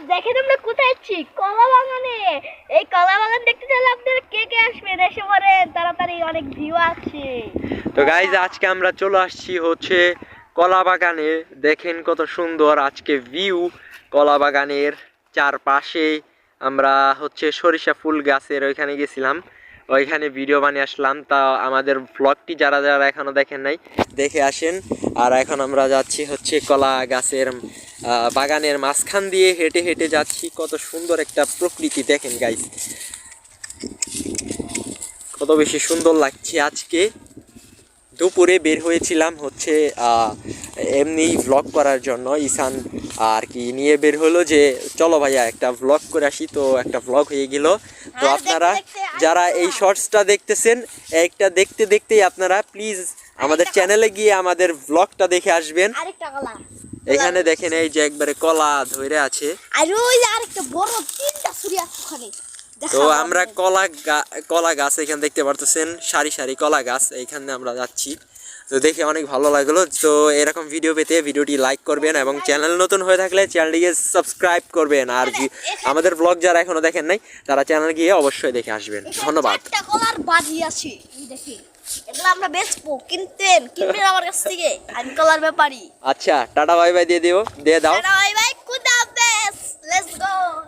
দেখেন আমরা কোথায় আছি, কলা বাগানে। এই কলা বাগান দেখতে চাইলে আপনারা কে কে আসবেন, এসে পড়েন তাড়াতাড়ি, অনেক ভিউ আছে। তো গাইজ আজকে আমরা চলে আসছি হচ্ছে কলা বাগানে। দেখেন কত সুন্দর আজকে ভিউ কলা বাগানের চারপাশে। আমরা হচ্ছে সরিষা ফুল গাছের ওইখানে গেছিলাম, ওইখানে ভিডিও বানিয়ে আসলাম। তা আমাদের ব্লগটি যারা যারা এখনো দেখেন নাই দেখে আসেন। আর এখন আমরা যাচ্ছি হচ্ছে কলা গাছের বাগানের মাঝখান দিয়ে হেঁটে হেঁটে যাচ্ছি। কত সুন্দর একটা প্রকৃতি দেখেন গাইজ, কত বেশি সুন্দর লাগছে। আজকে দুপুরে বের হয়েছিলাম হচ্ছে এমনি ভ্লগ করার জন্য। ইসান আর কি নিয়ে বের হলো যে চলো ভাইয়া একটা ভ্লগ করে আসি, তো একটা ভ্লগ হয়ে গেল। তো আপনারা যারা এই শর্টসটা দেখতেছেন, একটা দেখতে দেখতেই আপনারা প্লিজ আমাদের চ্যানেলে গিয়ে আমাদের ভ্লগটা দেখে আসবেন। এখানে দেখেন এই যে একবারে কলা ধরে আছে। আর ওই আরেকটা বড় তিনটা ছুরি আছে ওখানে। তো আমরা কলা গাছ এখানে দেখতে পারতেছেন, সারি সারি কলা গাছ, এইখানে আমরা যাচ্ছি। তো দেখে অনেক ভালো লাগলো। তো এরকম ভিডিও পেতে ভিডিওটি লাইক করবেন এবং চ্যানেল নতুন হয়ে থাকলে চ্যানেলটিকে সাবস্ক্রাইব করবেন। আর আমাদের ব্লগ যারা এখনো দেখেন নাই তারা চ্যানেল গিয়ে অবশ্যই দেখে আসবেন। ধন্যবাদ। একটা কলার বাজি আছে, দেখি এগুলো আমরা বেচবো, কিনবেন আমার কাছ থেকে, আমি কলার ব্যাপারী। আচ্ছা, টাটা বাই বাই দিয়ে দাও। Tata bye bye.